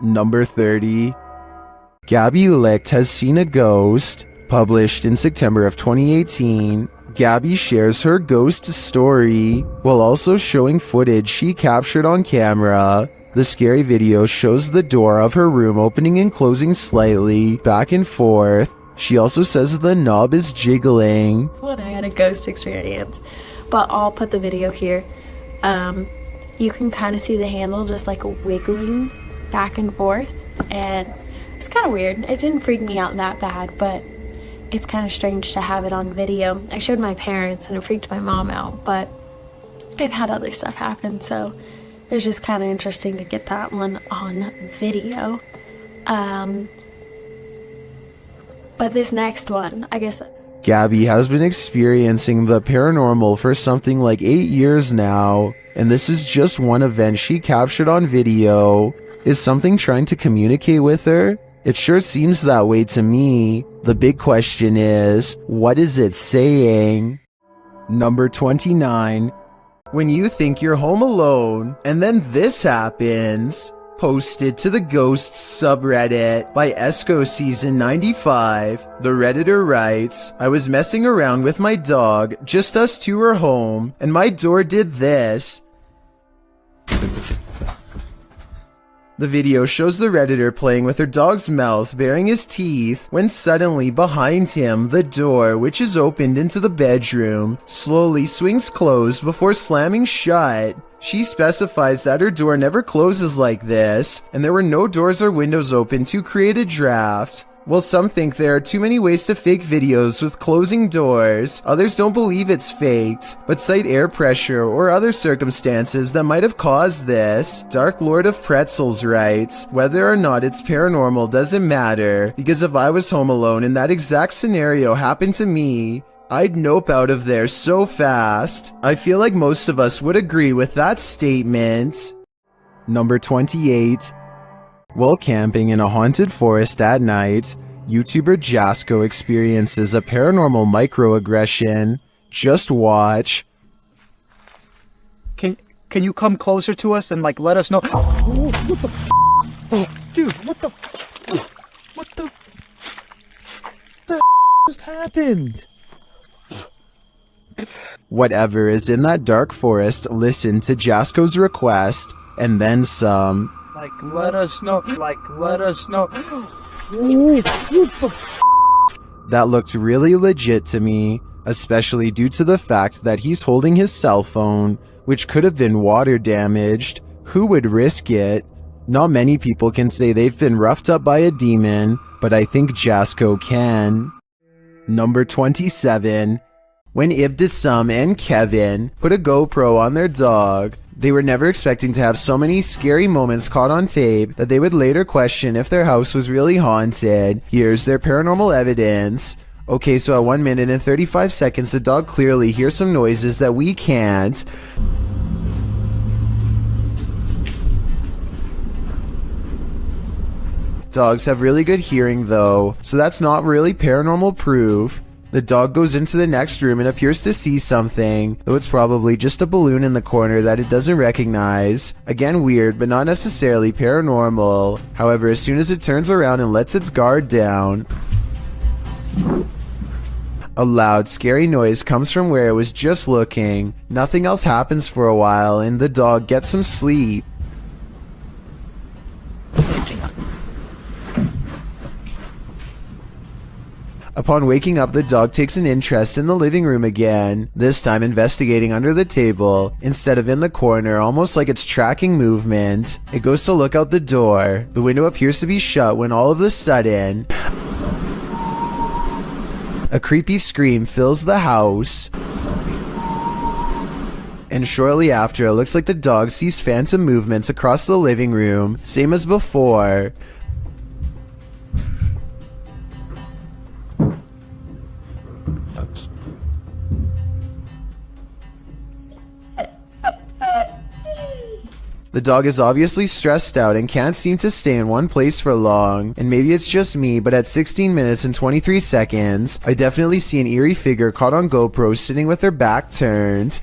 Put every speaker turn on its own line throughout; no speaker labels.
Number 30. Gabby Licht has seen a ghost. Published in September of 2018, Gabby shares her ghost story while also showing footage she captured on camera. The scary video shows the door of her room opening and closing slightly, back and forth. She also says the knob is jiggling.
When I had a ghost experience, but I'll put the video here. You can kind of see the handle just like wiggling back and forth, and it's kind of weird. It didn't freak me out that bad, but it's kind of strange to have it on video. I showed my parents and it freaked my mom out, but I've had other stuff happen, so it was just kind of interesting to get that one on video. But this next one, I guess...
Gabby has been experiencing the paranormal for something like 8 years now, and this is just one event she captured on video. Is something trying to communicate with her? It sure seems that way to me. The big question is, what is it saying? Number 29. When you think you're home alone, and then this happens. Posted to the Ghosts subreddit by Esco Season 95, the Redditor writes, I was messing around with my dog, just us two were home, and my door did this. The video shows the Redditor playing with her dog's mouth, baring his teeth, when suddenly behind him, the door, which is opened into the bedroom, slowly swings closed before slamming shut. She specifies that her door never closes like this, and there were no doors or windows open to create a draft. While some think there are too many ways to fake videos with closing doors, others don't believe it's faked, but cite air pressure or other circumstances that might have caused this. Dark Lord of Pretzels writes, whether or not it's paranormal doesn't matter, because if I was home alone and that exact scenario happened to me, I'd nope out of there so fast. I feel like most of us would agree with that statement. Number 28. While camping in a haunted forest at night, YouTuber Jasko experiences a paranormal microaggression. Just watch.
Can you come closer to us and like let us know? Oh, what the oh, dude, what the just happened?
Whatever is in that dark forest, listen to Jasko's request, and then some.
Like, let us know. Like, let us know.
That looked really legit to me, especially due to the fact that he's holding his cell phone, which could have been water damaged. Who would risk it? Not many people can say they've been roughed up by a demon, but I think Jasko can. Number 27. When Ibtisam and Kevin put a GoPro on their dog, they were never expecting to have so many scary moments caught on tape that they would later question if their house was really haunted. Here's their paranormal evidence. Okay, so at 1 minute and 35 seconds, the dog clearly hears some noises that we can't. Dogs have really good hearing though, so that's not really paranormal proof. The dog goes into the next room and appears to see something, though it's probably just a balloon in the corner that it doesn't recognize. Again, weird, but not necessarily paranormal. However, as soon as it turns around and lets its guard down, a loud, scary noise comes from where it was just looking. Nothing else happens for a while, and the dog gets some sleep. Upon waking up, the dog takes an interest in the living room again, this time investigating under the table, instead of in the corner, almost like it's tracking movement. It goes to look out the door. The window appears to be shut when all of a sudden, a creepy scream fills the house. And shortly after, it looks like the dog sees phantom movements across the living room, same as before. The dog is obviously stressed out and can't seem to stay in one place for long, and maybe it's just me, but at 16 minutes and 23 seconds, I definitely see an eerie figure caught on GoPro sitting with her back turned.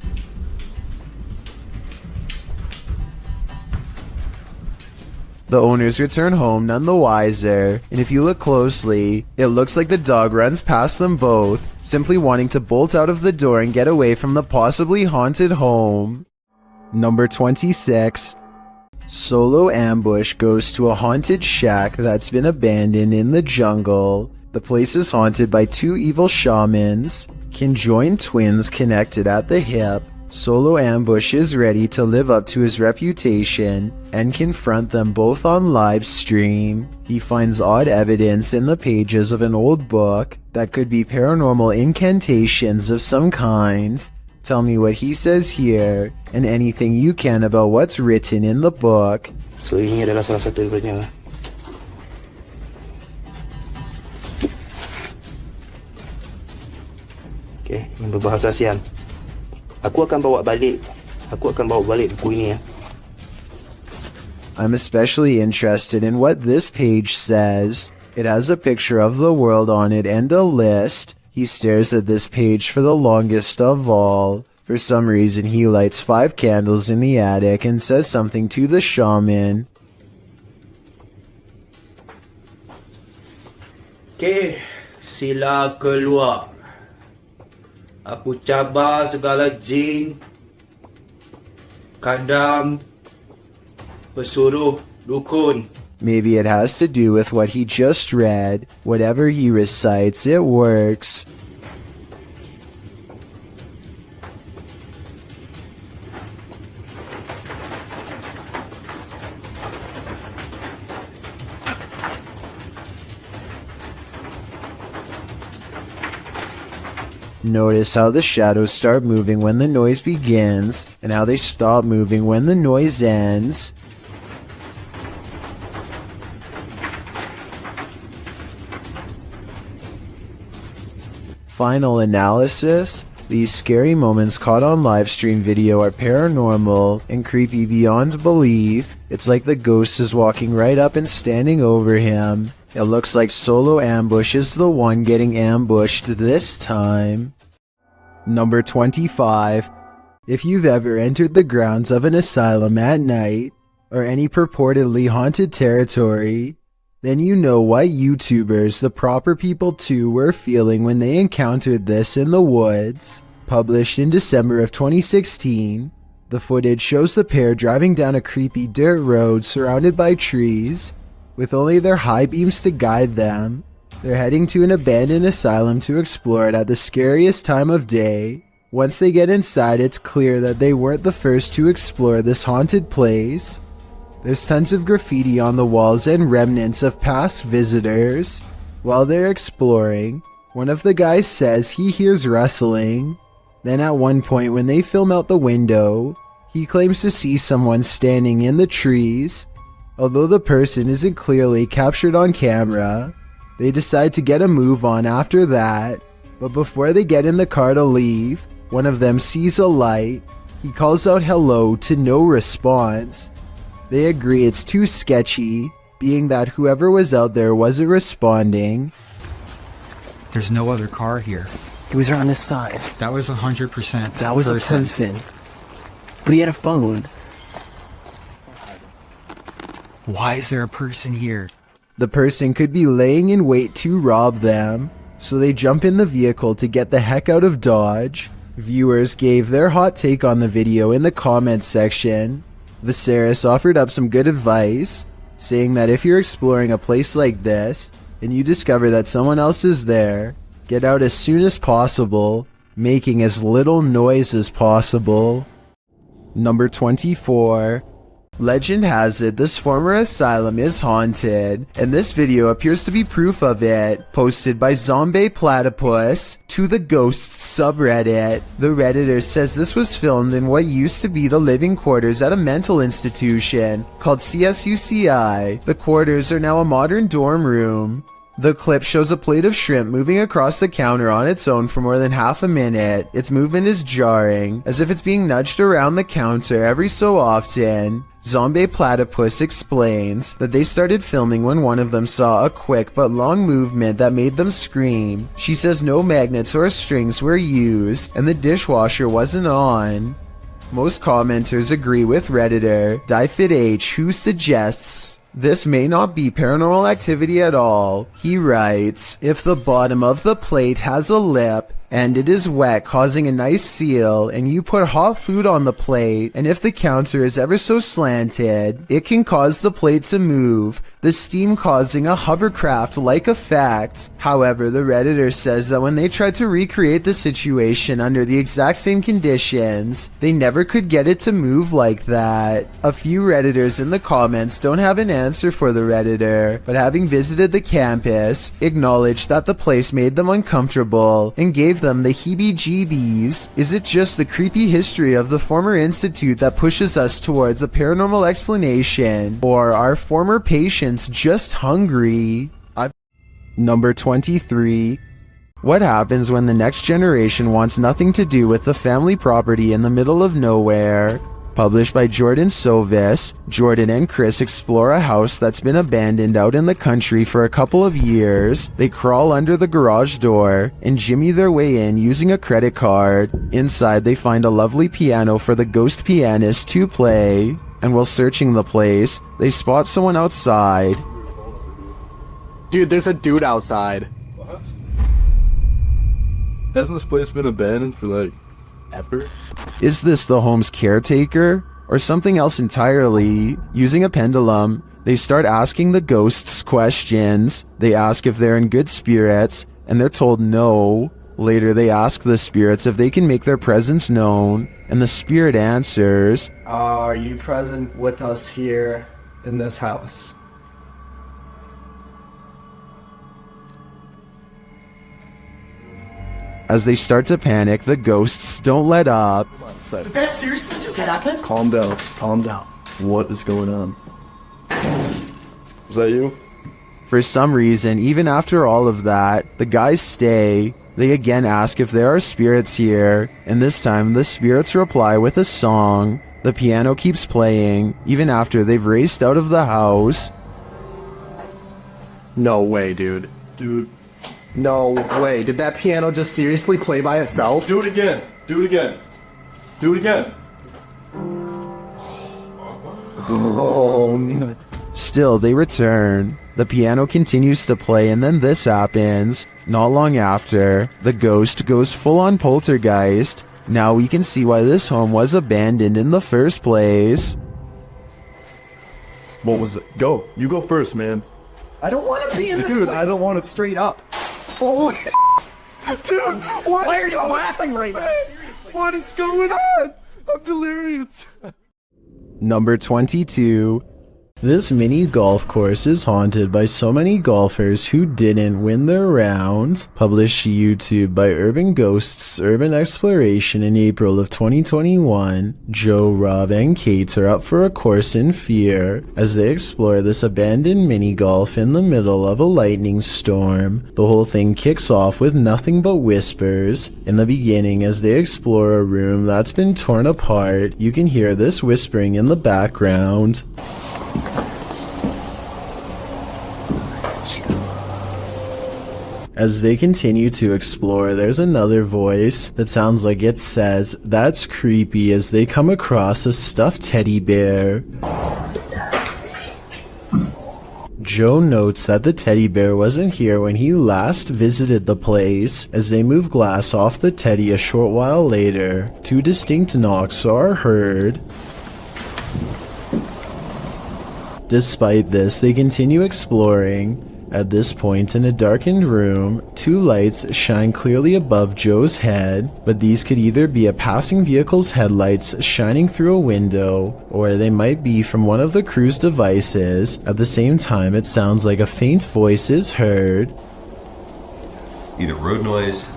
The owners return home none the wiser, and if you look closely, it looks like the dog runs past them both, simply wanting to bolt out of the door and get away from the possibly haunted home. Number 26. Solo ambush goes to a haunted shack that's been abandoned in the jungle. The place is haunted by two evil shamans, conjoined twins connected at the hip. Solo Ambush is ready to live up to his reputation and confront them both on live stream. He finds odd evidence in the pages of an old book that could be paranormal incantations of some kind. Tell me what he says here and anything you can about what's written in the book.
So ini adalah salah satu daripadanya. Okay, yang berbahasa ASEAN. Aku akan bawa balik buku ini ya.
I'm especially interested in what this page says. It has a picture of the world on it and a list. He stares at this page for the longest of all. For some reason, he lights 5 candles in the attic and says something to the shaman.
Okay, sila keluar. Aku cabar segala jin, kadam, pesuruh, dukun.
Maybe it has to do with what he just read. Whatever he recites, it works. Notice how the shadows start moving when the noise begins, and how they stop moving when the noise ends. Final analysis. These scary moments caught on livestream video are paranormal and creepy beyond belief. It's like the ghost is walking right up and standing over him. It looks like Solo Ambush is the one getting ambushed this time. Number 25. If you've ever entered the grounds of an asylum at night, or any purportedly haunted territory, then you know what YouTubers, the proper people too, were feeling when they encountered this in the woods. Published in December of 2016, the footage shows the pair driving down a creepy dirt road surrounded by trees, with only their high beams to guide them. They're heading to an abandoned asylum to explore it at the scariest time of day. Once they get inside, it's clear that they weren't the first to explore this haunted place. There's tons of graffiti on the walls and remnants of past visitors. While they're exploring, one of the guys says he hears rustling. Then at one point when they film out the window, he claims to see someone standing in the trees. Although the person isn't clearly captured on camera, they decide to get a move on after that. But before they get in the car to leave, one of them sees a light. He calls out hello to no response. They agree it's too sketchy, being that whoever was out there wasn't responding.
There's no other car here.
He was on this side.
That was 100%.
That was a person. But he had a phone.
Why is there a person here?
The person could be laying in wait to rob them, so they jump in the vehicle to get the heck out of Dodge. Viewers gave their hot take on the video in the comments section. Viserys offered up some good advice, saying that if you're exploring a place like this, and you discover that someone else is there, get out as soon as possible, making as little noise as possible. Number 24. Legend has it this former asylum is haunted, and this video appears to be proof of it, posted by Zombie Platypus to the Ghosts subreddit. The Redditor says this was filmed in what used to be the living quarters at a mental institution called CSUCI. The quarters are now a modern dorm room. The clip shows a plate of shrimp moving across the counter on its own for more than half a minute. Its movement is jarring, as if it's being nudged around the counter every so often. Zombie Platypus explains that they started filming when one of them saw a quick but long movement that made them scream. She says no magnets or strings were used, and the dishwasher wasn't on. Most commenters agree with Redditor DieFitH, who suggests This may not be paranormal activity at all. He writes, if the bottom of the plate has a lip, and it is wet, causing a nice seal, and you put hot food on the plate, and if the counter is ever so slanted, it can cause the plate to move, the steam causing a hovercraft-like effect. However, the Redditor says that when they tried to recreate the situation under the exact same conditions, they never could get it to move like that. A few Redditors in the comments don't have an answer for the Redditor, but having visited the campus, acknowledged that the place made them uncomfortable and gave them the heebie-jeebies. Is it just the creepy history of the former institute that pushes us towards a paranormal explanation, or are former patients just hungry? Number 23. What happens when the next generation wants nothing to do with the family property in the middle of nowhere? Published by Jordan Sovis, Jordan and Chris explore a house that's been abandoned out in the country for a couple of years. They crawl under the garage door and jimmy their way in using a credit card. Inside, they find a lovely piano for the ghost pianist to play. And while searching the place, they spot someone outside.
Dude, there's a dude outside.
What? Hasn't this place been abandoned for like ever?
Is this the home's caretaker or something else entirely? Using a pendulum, they start asking the ghosts questions. They ask if they're in good spirits, and they're told no. Later, they ask the spirits if they can make their presence known, and the spirit answers,
Are you present with us here in this house?
As they start to panic, the ghosts don't let up.
Did that seriously just happen?
Calm down. Calm down. What is going on? Is that you?
For some reason, even after all of that, the guys stay. They again ask if there are spirits here, and this time the spirits reply with a song. The piano keeps playing, even after they've raced out of the house.
No way, dude.
Dude,
No way. Did that piano just seriously play by itself?
do it again. Do it again. Do it again.
Oh, no.
Still, they return. The piano continues to play, and then this happens. Not long after, the ghost goes full-on poltergeist. Now we can see why this home was abandoned in the first place.
What was it? Go. You go first, man.
I don't want to be in this
Dude,
place.
I don't want it straight up. Holy dude, what?
Why are you laughing right now?
What is going on? I'm delirious.
Number 22. This mini golf course is haunted by so many golfers who didn't win their round. Published to YouTube by Urban Ghosts Urban Exploration in April of 2021, Joe, Rob, and Kate are up for a course in fear as they explore this abandoned mini golf in the middle of a lightning storm. The whole thing kicks off with nothing but whispers. In the beginning, as they explore a room that's been torn apart, you can hear this whispering in the background. As they continue to explore, there's another voice that sounds like it says, "That's creepy," as they come across a stuffed teddy bear. Joe notes that the teddy bear wasn't here when he last visited the place. As they move glass off the teddy a short while later, two distinct knocks are heard. Despite this, they continue exploring. At this point, in a darkened room, two lights shine clearly above Joe's head, but these could either be a passing vehicle's headlights shining through a window, or they might be from one of the crew's devices. At the same time, it sounds like a faint voice is heard.
Either road noise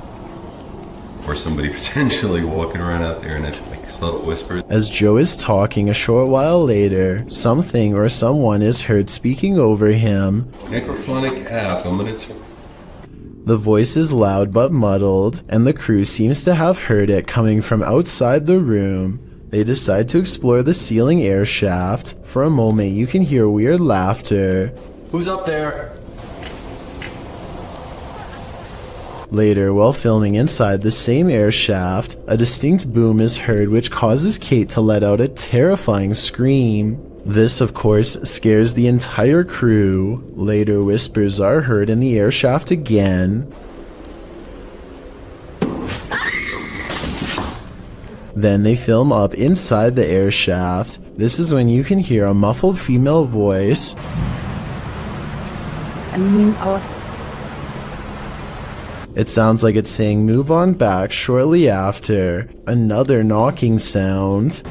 or somebody potentially walking around out there and like subtle whispers.
As Joe is talking a short while later, something or someone is heard speaking over him.
Necrophonic app, I'm gonna
The voice is loud but muddled, and the crew seems to have heard it coming from outside the room. They decide to explore the ceiling air shaft. For a moment, you can hear weird laughter.
Who's up there?
Later, while filming inside the same air shaft, a distinct boom is heard which causes Kate to let out a terrifying scream. This, of course, scares the entire crew. Later, whispers are heard in the air shaft again. Then they film up inside the air shaft. This is when you can hear a muffled female voice. It sounds like it's saying move on back shortly after. Another knocking sound.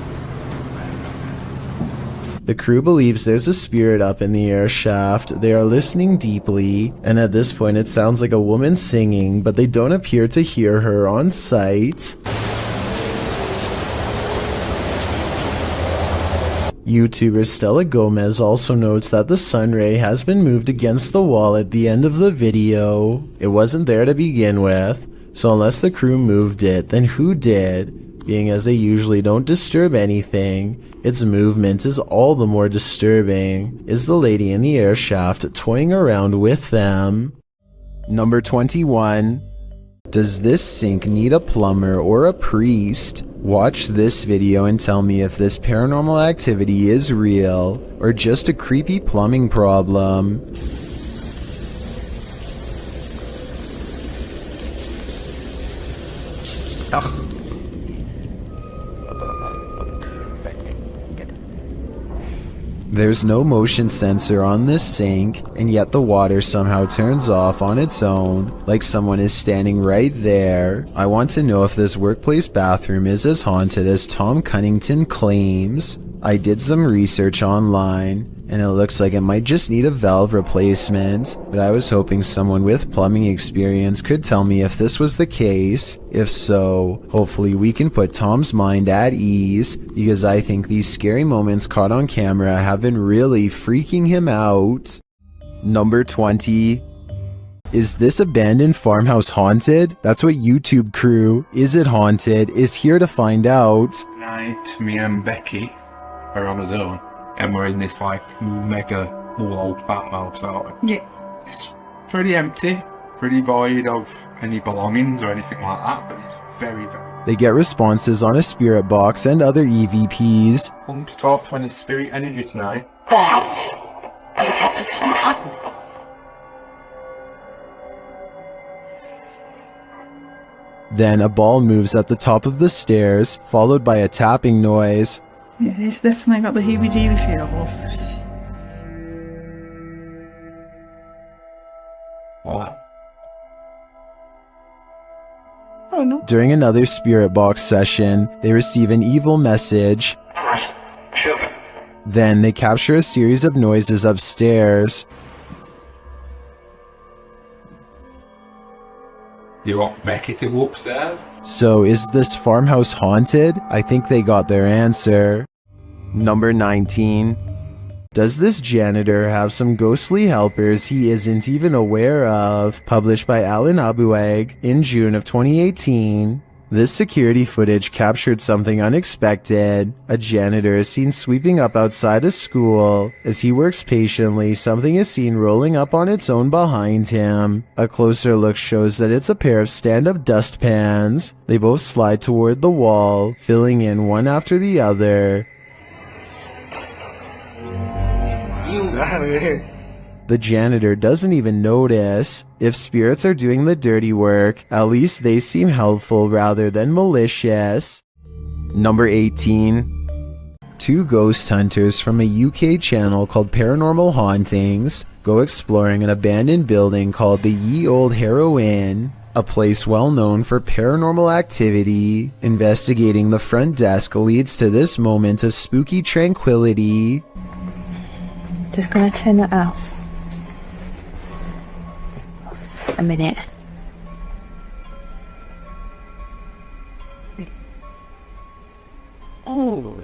The crew believes there's a spirit up in the air shaft. They are listening deeply, and at this point it sounds like a woman singing, but they don't appear to hear her on site. YouTuber Stella Gomez also notes that the sunray has been moved against the wall at the end of the video. It wasn't there to begin with, so unless the crew moved it, then who did? Being as they usually don't disturb anything, its movement is all the more disturbing. Is the lady in the air shaft toying around with them? Number 21. Does this sink need a plumber or a priest? Watch this video and tell me if this paranormal activity is real or just a creepy plumbing problem. There's no motion sensor on this sink, and yet the water somehow turns off on its own, like someone is standing right there. I want to know if this workplace bathroom is as haunted as Tom Cunnington claims. I did some research online, and it looks like it might just need a valve replacement, but I was hoping someone with plumbing experience could tell me if this was the case. If so, hopefully we can put Tom's mind at ease, because I think these scary moments caught on camera have been really freaking him out. Number 20. Is this abandoned farmhouse haunted? That's what YouTube crew, Is It Haunted, is here to find out.
Tonight, me and Becky are on our own, and we're in this like mega old farmhouse out. Yeah. It's pretty empty, pretty void of any belongings or anything like that, but it's very, very...
They get responses on a spirit box and other EVPs.
Come to talk to any spirit energy tonight.
Then a ball moves at the top of the stairs, followed by a tapping noise.
Yeah, it's definitely got the heebie-jeebie feels.
What?
Oh no.
During another spirit box session, they receive an evil message. Then they capture a series of noises upstairs.
You want Becky to go upstairs?
So is this farmhouse haunted? I think they got their answer. Number 19. Does this janitor have some ghostly helpers he isn't even aware of? Published by Alan Abueg in June of 2018. This security footage captured something unexpected. A janitor is seen sweeping up outside a school. As he works patiently, something is seen rolling up on its own behind him. A closer look shows that it's a pair of stand-up dustpans. They both slide toward the wall, filling in one after the other. The janitor doesn't even notice. If spirits are doing the dirty work, at least they seem helpful rather than malicious. Number 18. Two ghost hunters from a UK channel called Paranormal Hauntings go exploring an abandoned building called the Ye Old Harrow Inn, a place well known for paranormal activity. Investigating the front desk leads to this moment of spooky tranquility.
Just gonna turn that off. A minute.
Oh.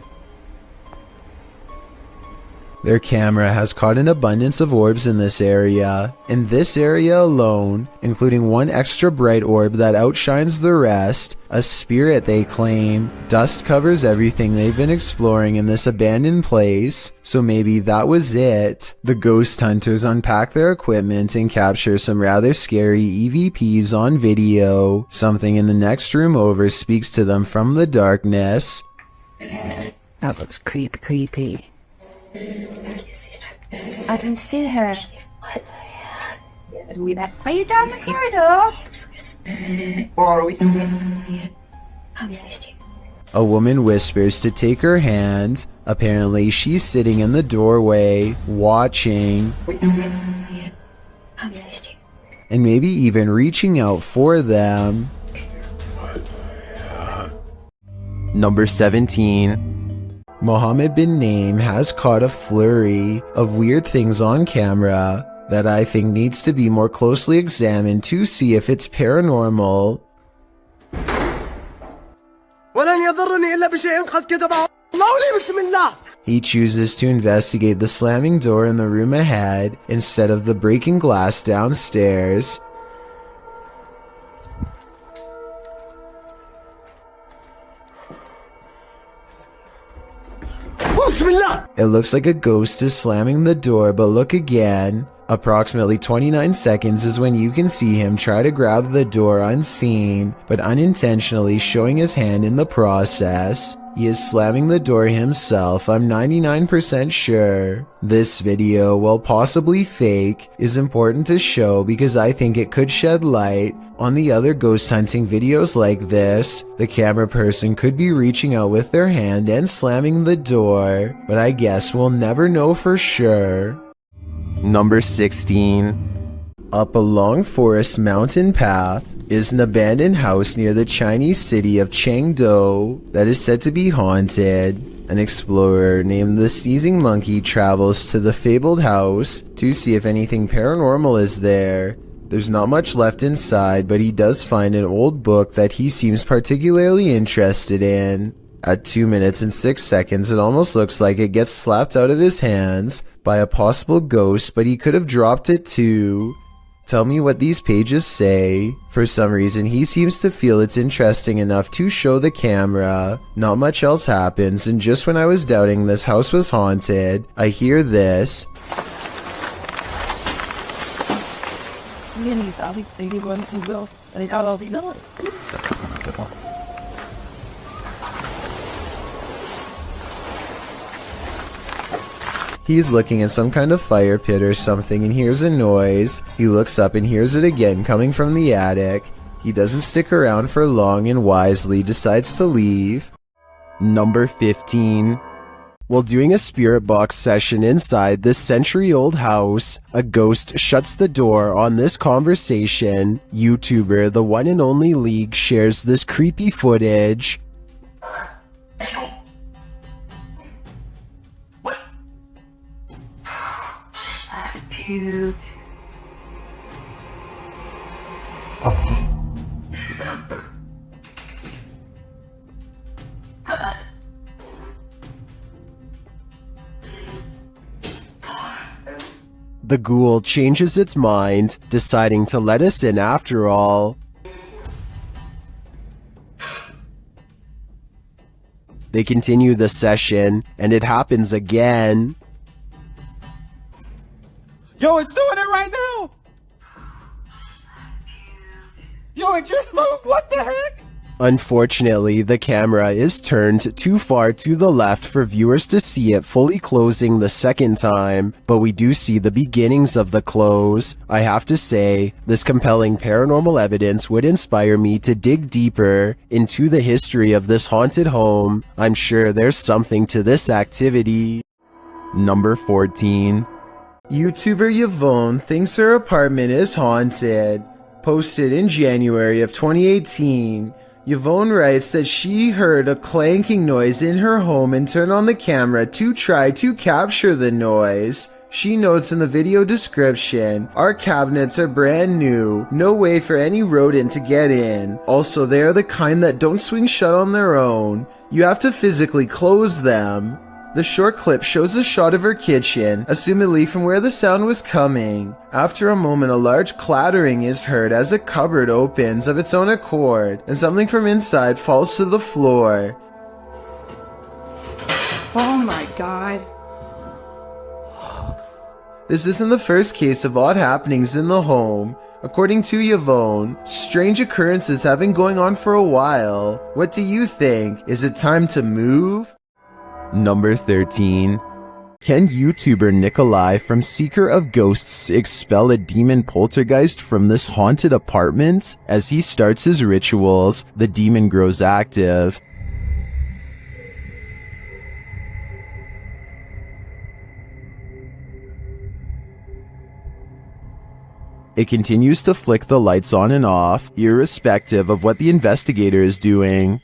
Their camera has caught an abundance of orbs in this area. In this area alone, including one extra bright orb that outshines the rest, a spirit they claim. Dust covers everything they've been exploring in this abandoned place, so maybe that was it. The ghost hunters unpack their equipment and capture some rather scary EVPs on video. Something in the next room over speaks to them from the darkness.
That looks creepy.
I can see her. Are you down the corridor? Or are we?
A woman whispers to take her hand. Apparently, she's sitting in the doorway, watching, and maybe even reaching out for them. Number 17. Mohammed bin Naim has caught a flurry of weird things on camera that I think needs to be more closely examined to see if it's paranormal. He chooses to investigate the slamming door in the room ahead instead of the breaking glass downstairs. It looks like a ghost is slamming the door, but look again. Approximately 29 seconds is when you can see him try to grab the door unseen, but unintentionally showing his hand in the process. He is slamming the door himself, I'm 99% sure. This video, while possibly fake, is important to show because I think it could shed light on the other ghost hunting videos like this. The camera person could be reaching out with their hand and slamming the door, but I guess we'll never know for sure. Number 16. Up a long forest mountain path is an abandoned house near the Chinese city of Chengdu that is said to be haunted. An explorer named the Sneezing Monkey travels to the fabled house to see if anything paranormal is there. There's not much left inside, but he does find an old book that he seems particularly interested in. At 2 minutes and 6 seconds, it almost looks like it gets slapped out of his hands by a possible ghost, but he could have dropped it too. Tell me what these pages say. For some reason, he seems to feel it's interesting enough to show the camera. Not much else happens, and just when I was doubting this house was haunted, I hear this. He's looking at some kind of fire pit or something and hears a noise. He looks up and hears it again coming from the attic. He doesn't stick around for long and wisely decides to leave. Number 15. While doing a spirit box session inside this century-old house, a ghost shuts the door on this conversation. YouTuber The One and Only League shares this creepy footage. The ghoul changes its mind, deciding to let us in after all. They continue the session, and it happens again.
Yo, it's doing it right now! Yo, it just moved! What the heck?
Unfortunately, the camera is turned too far to the left for viewers to see it fully closing the second time, but we do see the beginnings of the close. I have to say, this compelling paranormal evidence would inspire me to dig deeper into the history of this haunted home. I'm sure there's something to this activity. Number 14. YouTuber Yvonne thinks her apartment is haunted. Posted in January of 2018. Yvonne writes that she heard a clanking noise in her home and turned on the camera to try to capture the noise. She notes in the video description, "Our cabinets are brand new, no way for any rodent to get in. Also, they are the kind that don't swing shut on their own. You have to physically close them." The short clip shows a shot of her kitchen, assumedly from where the sound was coming. After a moment, a large clattering is heard as a cupboard opens of its own accord, and something from inside falls to the floor.
Oh my god.
This isn't the first case of odd happenings in the home. According to Yvonne, strange occurrences have been going on for a while. What do you think? Is it time to move? Number 13. Can YouTuber Nikolai from Seeker of Ghosts expel a demon poltergeist from this haunted apartment? As he starts his rituals, the demon grows active. It continues to flick the lights on and off, irrespective of what the investigator is doing.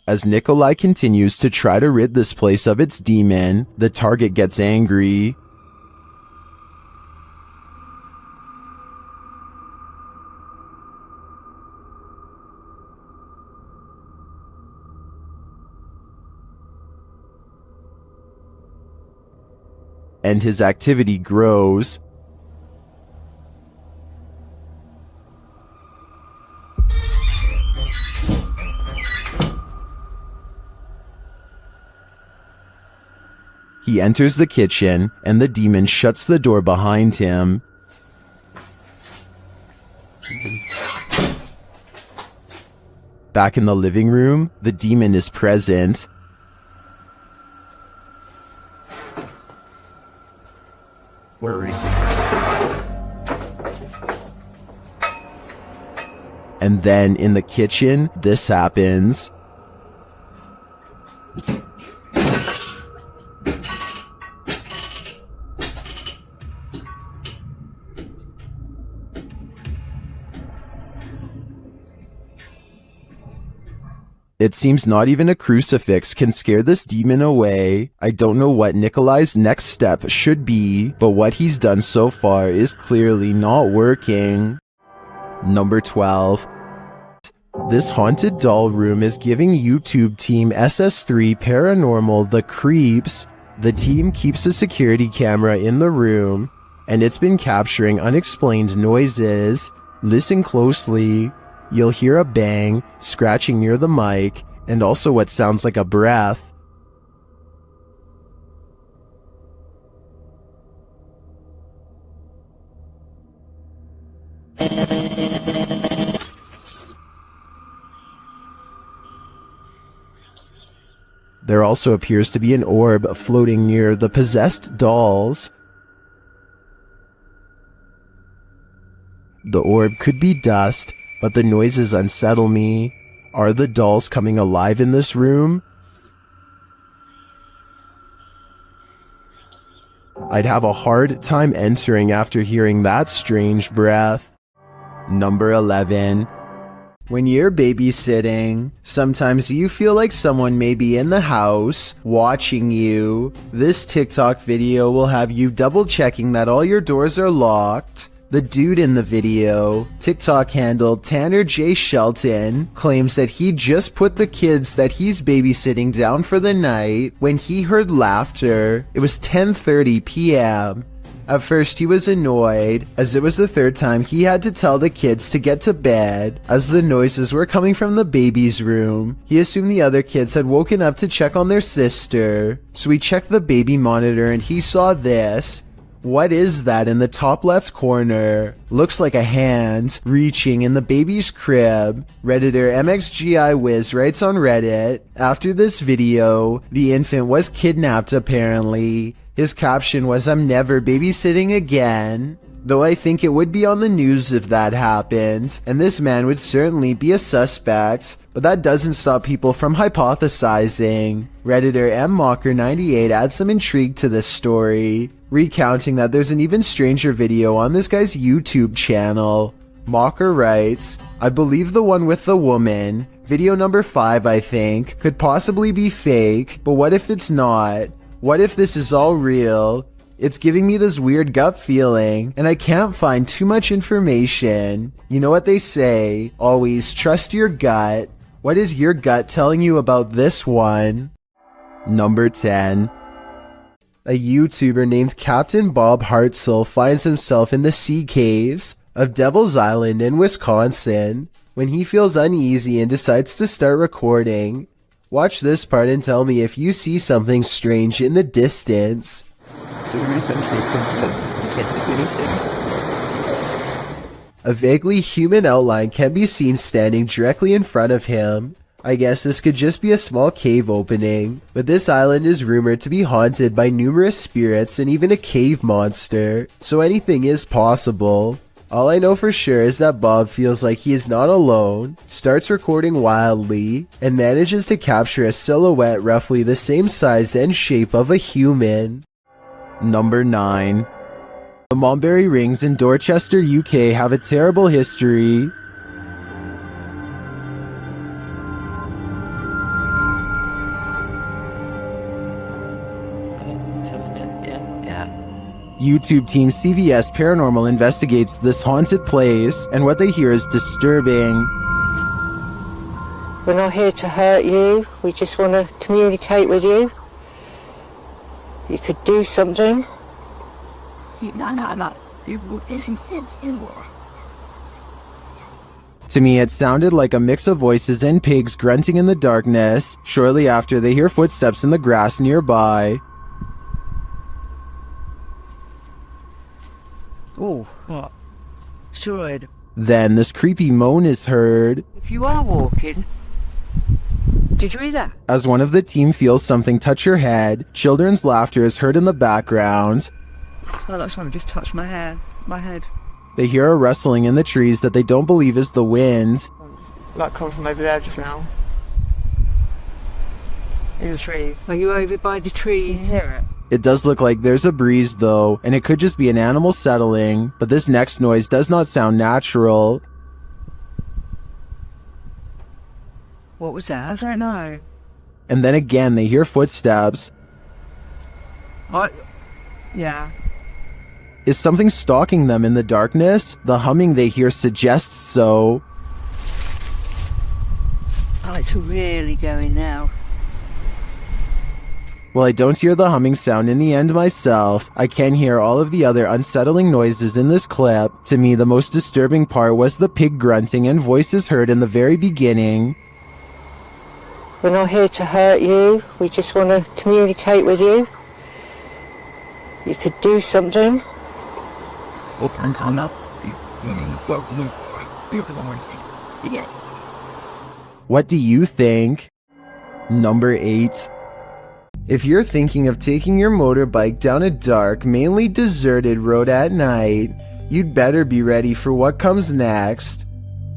As Nikolai continues to try to rid this place of its demon, the target gets angry. And his activity grows. He enters the kitchen, and the demon shuts the door behind him. Back in the living room, the demon is present.
Where is he?
And then in the kitchen, this happens. It seems not even a crucifix can scare this demon away. I don't know what Nikolai's next step should be, but what he's done so far is clearly not working. Number 12. This haunted doll room is giving YouTube team SS3 Paranormal the creeps. The team keeps a security camera in the room, and it's been capturing unexplained noises. Listen closely. You'll hear a bang, scratching near the mic, and also what sounds like a breath. There also appears to be an orb floating near the possessed dolls. The orb could be dust, but the noises unsettle me. Are the dolls coming alive in this room? I'd have a hard time entering after hearing that strange breath. Number 11. When you're babysitting, sometimes you feel like someone may be in the house, watching you. This TikTok video will have you double checking that all your doors are locked. The dude in the video, TikTok handle Tanner J. Shelton, claims that he just put the kids that he's babysitting down for the night when he heard laughter. It was 10:30 p.m. At first he was annoyed, as it was the third time he had to tell the kids to get to bed, as the noises were coming from the baby's room. He assumed the other kids had woken up to check on their sister, so he checked the baby monitor and he saw this. What is that in the top left corner? Looks like a hand reaching in the baby's crib. Redditor MXGIWiz writes on Reddit, after this video, the infant was kidnapped apparently. His caption was, "I'm never babysitting again." Though I think it would be on the news if that happened, and this man would certainly be a suspect, but that doesn't stop people from hypothesizing. Redditor MMocker98 adds some intrigue to this story, recounting that there's an even stranger video on this guy's YouTube channel. Mocker writes, "I believe the one with the woman, video number 5 I think, could possibly be fake, but what if it's not? What if this is all real? It's giving me this weird gut feeling, and I can't find too much information. You know what they say, always trust your gut. What is your gut telling you about this one?" Number 10. A YouTuber named Captain Bob Hartzell finds himself in the sea caves of Devil's Island in Wisconsin when he feels uneasy and decides to start recording. Watch this part and tell me if you see something strange in the distance. A vaguely human outline can be seen standing directly in front of him. I guess this could just be a small cave opening, but this island is rumored to be haunted by numerous spirits and even a cave monster, so anything is possible. All I know for sure is that Bob feels like he is not alone, starts recording wildly, and manages to capture a silhouette roughly the same size and shape of a human. Number 9. The Mulberry Rings in Dorchester, UK have a terrible history. YouTube team CVS Paranormal investigates this haunted place, and what they hear is disturbing.
We're not here to hurt you, we just want to communicate with you. You could do something.
To me, it sounded like a mix of voices and pigs grunting in the darkness. Shortly after, they hear footsteps in the grass nearby.
Oh, what? Should.
Then this creepy moan is heard.
If you are walking, did you hear that?
As one of the team feels something touch her head, children's laughter is heard in the background.
It's like something just touched my head.
They hear a rustling in the trees that they don't believe is the wind.
Like coming from over there just now. In the trees. Are you over by the trees? You hear it?
It does look like there's a breeze though, and it could just be an animal settling, but this next noise does not sound natural.
What was that? I don't know.
And then again they hear footsteps.
Yeah.
Is something stalking them in the darkness? The humming they hear suggests so.
Oh, it's really going now.
While I don't hear the humming sound in the end myself, I can hear all of the other unsettling noises in this clip. To me, the most disturbing part was the pig grunting and voices heard in the very beginning.
We're not here to hurt you, we just want to communicate with you. You could do something.
What do you think? Number 8. If you're thinking of taking your motorbike down a dark, mainly deserted road at night, you'd better be ready for what comes next.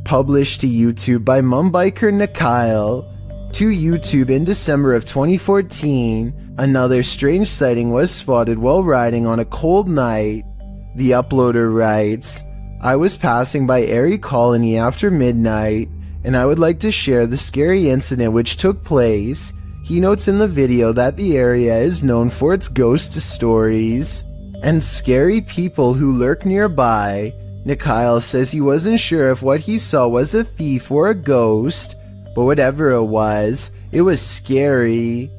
Published to YouTube by Mumbiker Nikyle. To YouTube in December of 2014, another strange sighting was spotted while riding on a cold night. The uploader writes, I was passing by Eerie Colony after midnight, and I would like to share the scary incident which took place. He notes in the video that the area is known for its ghost stories and scary people who lurk nearby. Nikyle says he wasn't sure if what he saw was a thief or a ghost, but whatever it was scary.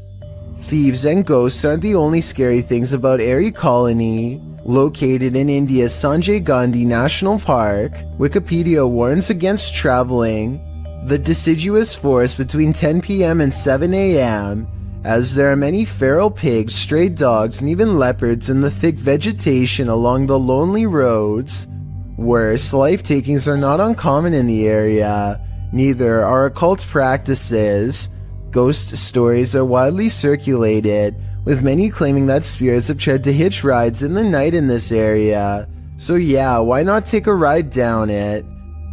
Thieves and ghosts aren't the only scary things about Eerie Colony. Located in India's Sanjay Gandhi National Park, Wikipedia warns against traveling the deciduous forest between 10 p.m. and 7 a.m., as there are many feral pigs, stray dogs, and even leopards in the thick vegetation along the lonely roads. Worse, life takings are not uncommon in the area. Neither are occult practices. Ghost stories are widely circulated, with many claiming that spirits have tried to hitch rides in the night in this area. So yeah, why not take a ride down it?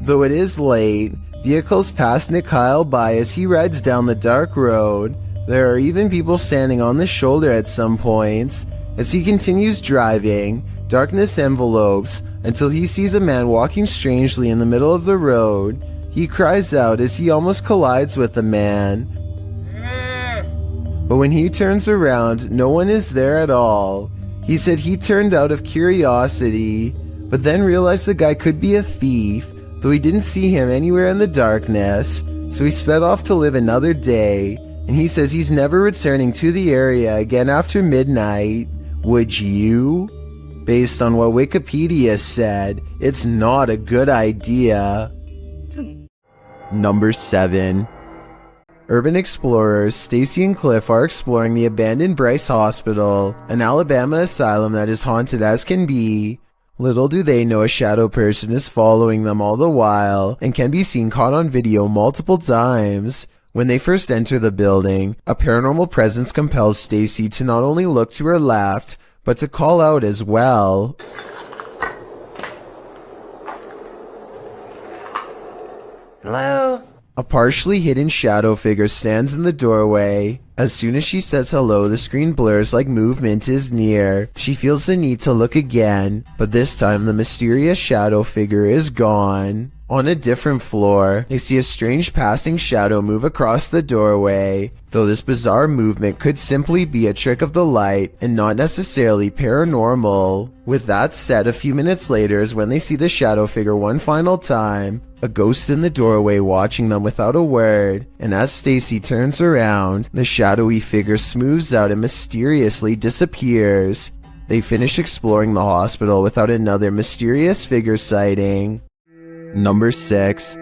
Though it is late, vehicles pass Nikyle by as he rides down the dark road. There are even people standing on the shoulder at some points. As he continues driving, darkness envelopes until he sees a man walking strangely in the middle of the road. He cries out as he almost collides with the man. But when he turns around, no one is there at all. He said he turned out of curiosity, but then realized the guy could be a thief, though he didn't see him anywhere in the darkness, so he sped off to live another day, and he says he's never returning to the area again after midnight. Would you? Based on what Wikipedia said, it's not a good idea. Number 7. Urban explorers Stacy and Cliff are exploring the abandoned Bryce Hospital, an Alabama asylum that is haunted as can be. Little do they know a shadow person is following them all the while and can be seen caught on video multiple times. When they first enter the building, a paranormal presence compels Stacy to not only look to her left, but to call out as well.
Hello?
A partially hidden shadow figure stands in the doorway. As soon as she says hello, the screen blurs like movement is near. She feels the need to look again, but this time the mysterious shadow figure is gone. On a different floor, they see a strange passing shadow move across the doorway, though this bizarre movement could simply be a trick of the light and not necessarily paranormal. With that said, a few minutes later is when they see the shadow figure one final time, a ghost in the doorway watching them without a word, and as Stacy turns around, the shadowy figure smooths out and mysteriously disappears. They finish exploring the hospital without another mysterious figure sighting. Number 6.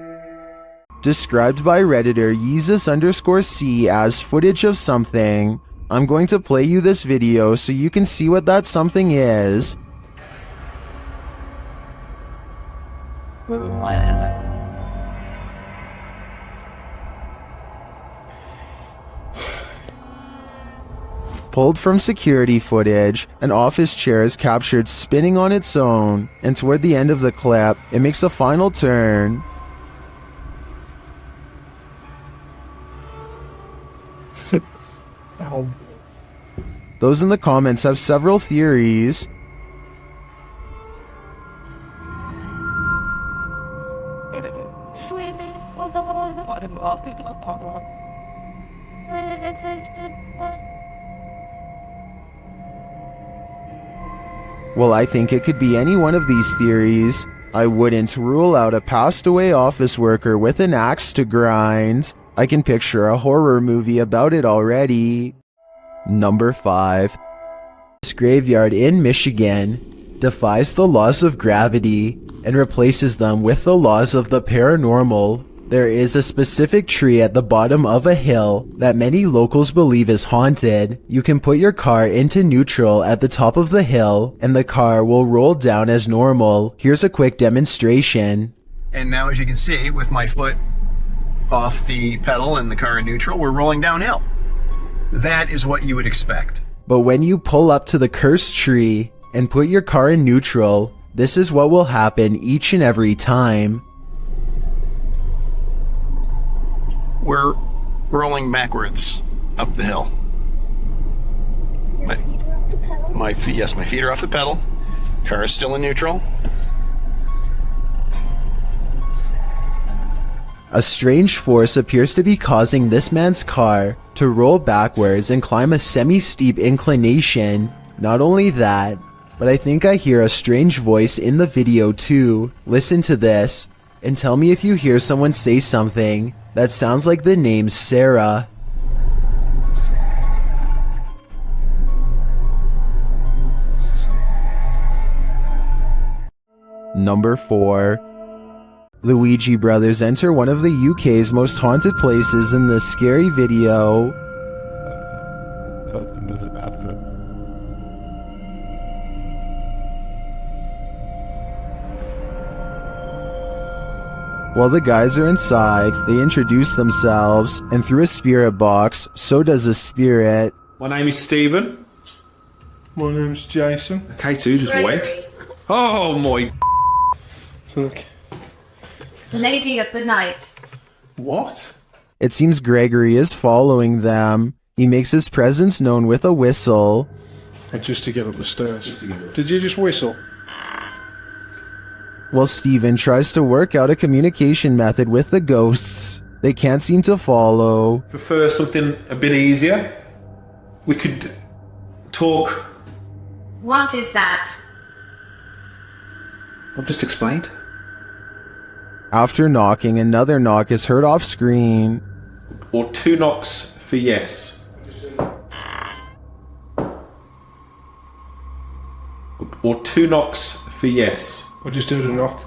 Described by Redditor Yeezus_C as footage of something. I'm going to play you this video so you can see what that something is. Pulled from security footage, an office chair is captured spinning on its own, and toward the end of the clip, it makes a final turn. Those in the comments have several theories. Well, I think it could be any one of these theories. I wouldn't rule out a passed away office worker with an axe to grind. I can picture a horror movie about it already. Number 5. This graveyard in Michigan defies the laws of gravity and replaces them with the laws of the paranormal. There is a specific tree at the bottom of a hill that many locals believe is haunted. You can put your car into neutral at the top of the hill and the car will roll down as normal. Here's a quick demonstration.
And now, as you can see, with my foot off the pedal and the car in neutral, we're rolling downhill. That is what you would expect.
But when you pull up to the cursed tree and put your car in neutral, this is what will happen each and every time.
We're rolling backwards up the hill. My feet are off the pedal. Car is still in neutral.
A strange force appears to be causing this man's car to roll backwards and climb a semi-steep inclination. Not only that, but I think I hear a strange voice in the video too. Listen to this and tell me if you hear someone say something that sounds like the name Sarah. Number 4. Luigi brothers enter one of the UK's most haunted places in this scary video. While the guys are inside, they introduce themselves, and through a spirit box, so does a spirit.
My name is Stephen.
My name's Jason.
K2 just went. Oh my.
Look.
The lady of the night.
What?
It seems Gregory is following them. He makes his presence known with a whistle.
Just to get up the stairs. Did you just whistle?
While Steven tries to work out a communication method with the ghosts, they can't seem to follow.
Prefer something a bit easier? We could talk.
What is that?
I've just explained.
After knocking, another knock is heard off screen.
Or 2 knocks for yes. Or 2 knocks for yes.
I just heard a knock.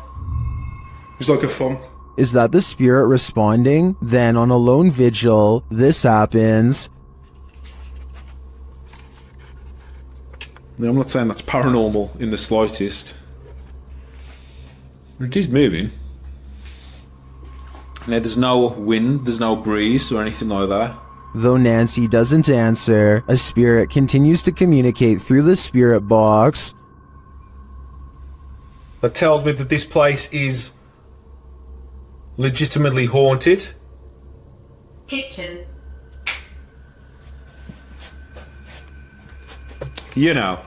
It's like a thump.
Is that the spirit responding? Then on a lone vigil, this happens.
Now, I'm not saying that's paranormal in the slightest. It is moving. Now, there's no wind, there's no breeze or anything like that.
Though Nancy doesn't answer, a spirit continues to communicate through the spirit box.
That tells me that this place is legitimately haunted.
Kitchen.
You know.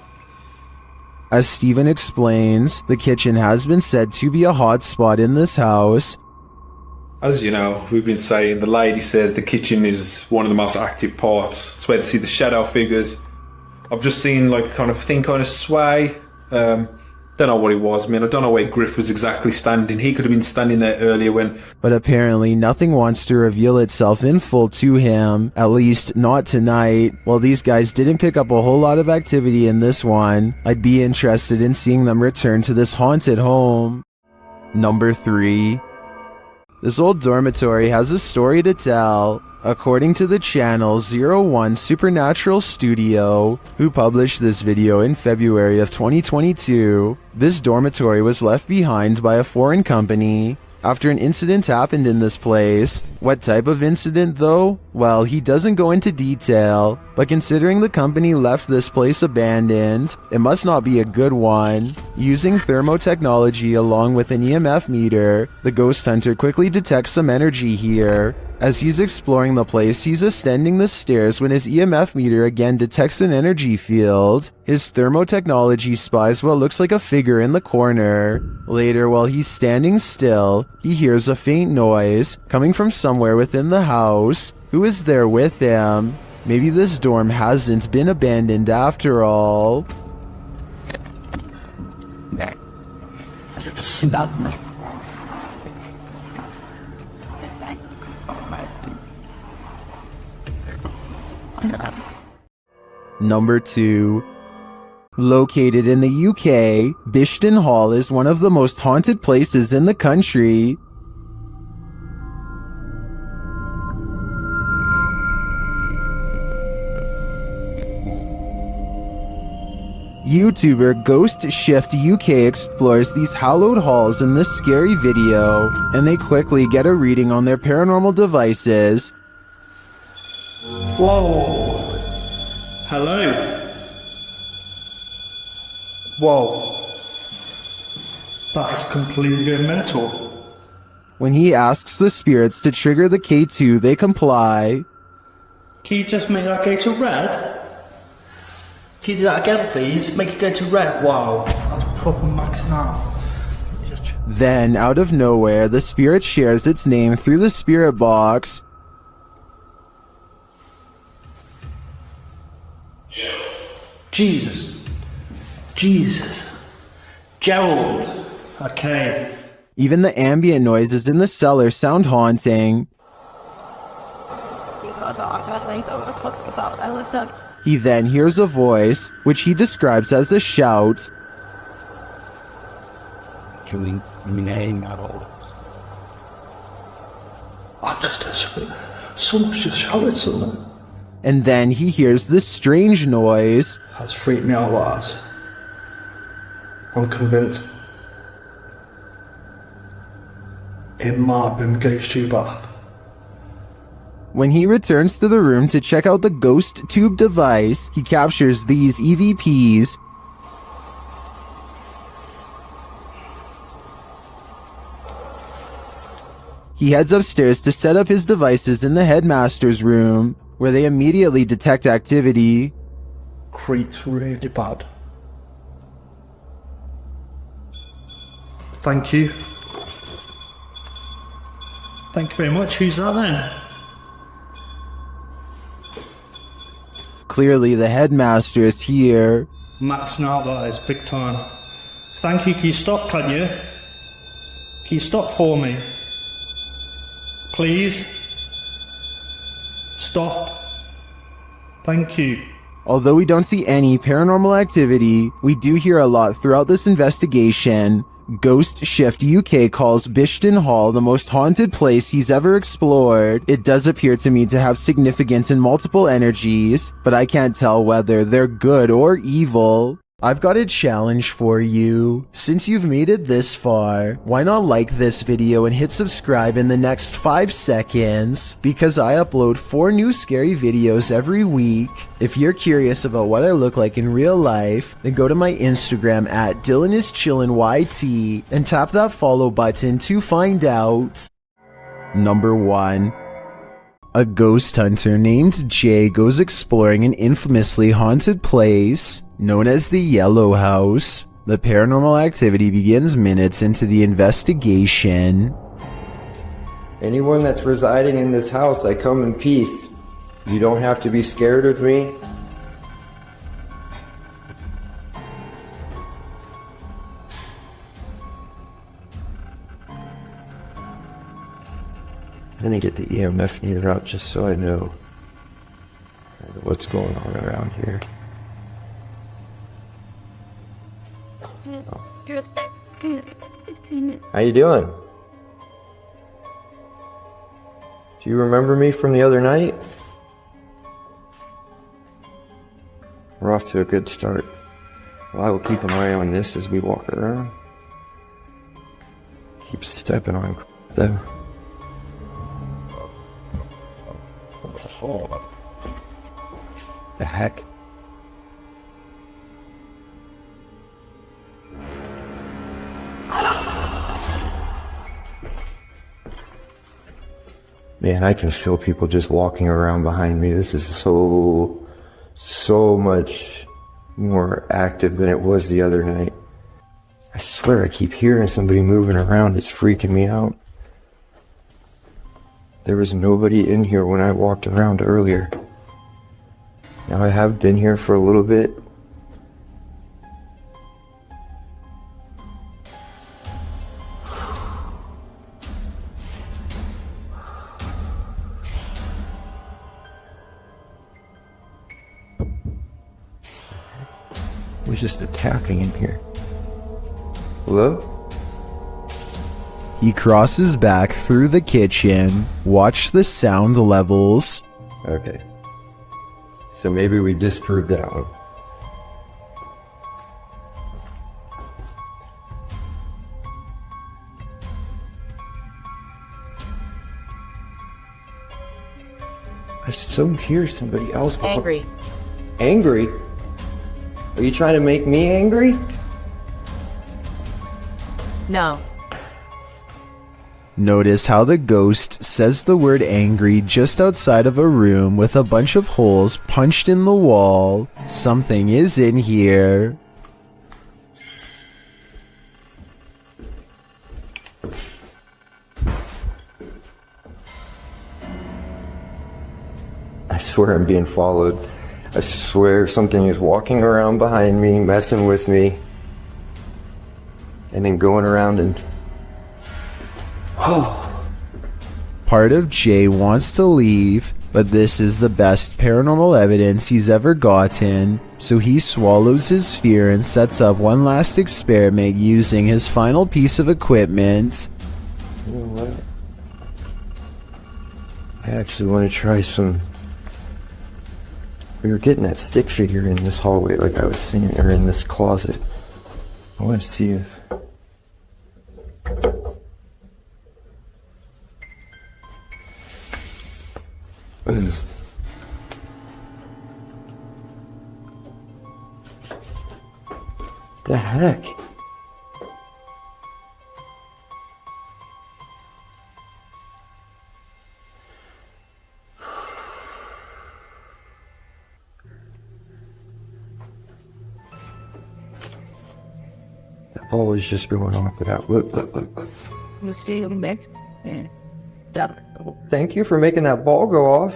As Stephen explains, the kitchen has been said to be a hot spot in this house.
As you know, we've been saying, the lady says the kitchen is one of the most active parts. It's where they see the shadow figures. I've just seen like kind of sway. Don't know what it was, man. I don't know where Griff was exactly standing. He could have been standing there earlier when...
But apparently nothing wants to reveal itself in full to him, at least not tonight. While these guys didn't pick up a whole lot of activity in this one, I'd be interested in seeing them return to this haunted home. Number 3. This old dormitory has a story to tell. According to the channel 01 Supernatural Studio, who published this video in February of 2022, this dormitory was left behind by a foreign company after an incident happened in this place. What type of incident though? Well, he doesn't go into detail, but considering the company left this place abandoned, it must not be a good one. Using thermotechnology along with an EMF meter, the ghost hunter quickly detects some energy here. As he's exploring the place, he's ascending the stairs when his EMF meter again detects an energy field. His thermotechnology spies what looks like a figure in the corner. Later, while he's standing still, he hears a faint noise coming from somewhere within the house. Who is there with him? Maybe this dorm hasn't been abandoned after all. Number 2. Located in the UK, Bishton Hall is one of the most haunted places in the country. YouTuber Ghost Shift UK explores these hallowed halls in this scary video, and they quickly get a reading on their paranormal devices.
Whoa. Hello. Whoa. That is completely mental.
When he asks the spirits to trigger the K2, they comply.
Can you just make that go to red? Can you do that again, please? Make it go to red. Wow. That's proper maxing out.
Then, out of nowhere, the spirit shares its name through the spirit box.
Jesus. Gerald. Okay.
Even the ambient noises in the cellar sound haunting. He then hears a voice, which he describes as a shout.
I just heard someone just shouted something.
And then he hears this strange noise.
That's freaked me out, lads. I'm convinced it might have been Ghost Tube Bath.
When he returns to the room to check out the ghost tube device, he captures these EVPs. He heads upstairs to set up his devices in the headmaster's room, where they immediately detect activity.
Creeps really bad. Thank you. Thank you very much. Who's that then?
Clearly the headmaster is here.
Maxing out, that is big time. Thank you. Can you stop, can you? Can you stop for me? Please? Stop. Thank you.
Although we don't see any paranormal activity, we do hear a lot throughout this investigation. Ghost Shift UK calls Bishton Hall the most haunted place he's ever explored. It does appear to me to have significant and multiple energies, but I can't tell whether they're good or evil. I've got a challenge for you. Since you've made it this far, why not like this video and hit subscribe in the next 5 seconds? Because I upload 4 new scary videos every week. If you're curious about what I look like in real life, then go to my Instagram at DylanIsChillinYT and tap that follow button to find out. Number 1. A ghost hunter named Jay goes exploring an infamously haunted place known as the Yellow House. The paranormal activity begins minutes into the investigation.
Anyone that's residing in this house, I come in peace. You don't have to be scared of me. I'm gonna get the EMF meter out just so I know what's going on around here. How you doing? Do you remember me from the other night? We're off to a good start. Well, I will keep an eye on this as we walk around. Keep stepping on though. The heck? Man, I can feel people just walking around behind me. This is so much more active than it was the other night. I swear I keep hearing somebody moving around. It's freaking me out. There was nobody in here when I walked around earlier. Now I have been here for a little bit. Was just attacking in here. Hello?
He crosses back through the kitchen. Watch the sound levels.
Okay. So maybe we disproved that one. I still hear somebody else.
Angry.
Angry? Are you trying to make me angry?
No.
Notice how the ghost says the word angry just outside of a room with a bunch of holes punched in the wall. Something is in here.
I swear I'm being followed. I swear something is walking around behind me, messing with me, and then going around and...
Part of Jay wants to leave, but this is the best paranormal evidence he's ever gotten, so he swallows his fear and sets up one last experiment using his final piece of equipment.
You know what? I actually want to try some... We were getting that stick figure in this hallway, like I was saying, or in this closet. I want to see if... What is... The heck? That ball was just going off without... Look.
We'll stay on back.
Thank you for making that ball go off.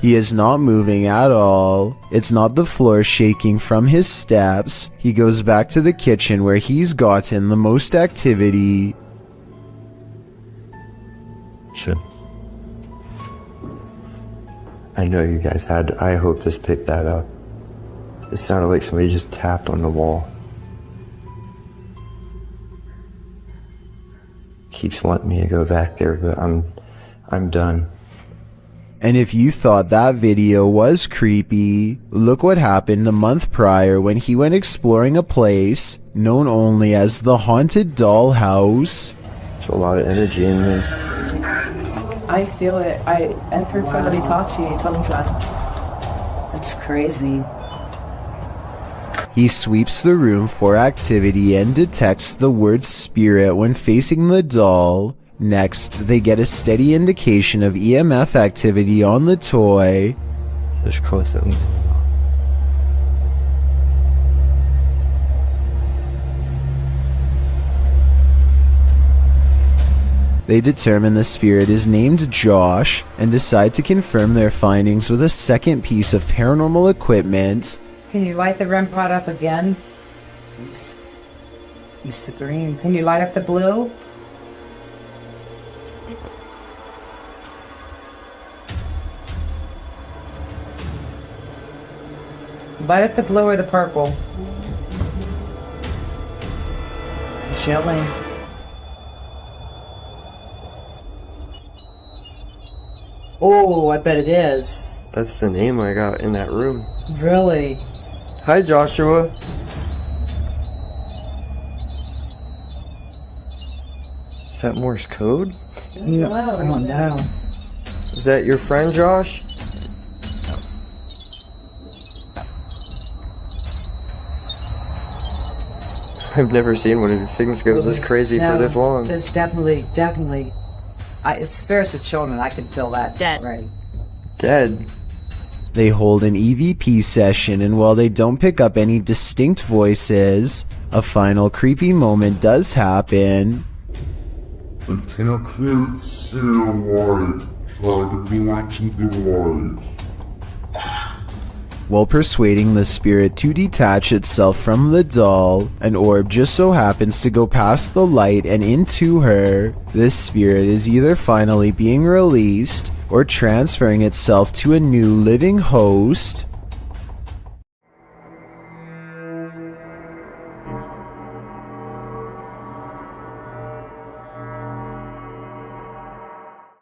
He is not moving at all. It's not the floor shaking from his steps. He goes back to the kitchen where he's gotten the most activity.
Shit. I know you guys had... I hope this picked that up. It sounded like somebody just tapped on the wall. keeps wanting me to go back there, but I'm done.
And if you thought that video was creepy, look what happened a month prior when he went exploring a place known only as the Haunted Dollhouse.
There's a lot of energy in this.
I feel it. I heard somebody talk to you. Told me that. That's crazy.
He sweeps the room for activity and detects the word spirit when facing the doll. Next, they get a steady indication of EMF activity on the toy.
There's constantly.
They determine the spirit is named Josh and decide to confirm their findings with a second piece of paranormal equipment.
Can you light the REM pod up again?
Use the green.
Can you light up the blue? Light up the blue or the purple.
Shelling. Oh, I bet it is.
That's the name I got in that room.
Really?
Hi, Joshua. Is that Morse code?
No, I don't know.
Is that your friend, Josh? I've never seen one of these things go this crazy for this long.
It's definitely. It's spirits of children. I can feel that.
Dead.
Right.
Dead.
They hold an EVP session, and while they don't pick up any distinct voices, a final creepy moment does happen.
I can't see the light. I've been watching the light.
While persuading the spirit to detach itself from the doll, an orb just so happens to go past the light and into her. This spirit is either finally being released or transferring itself to a new living host.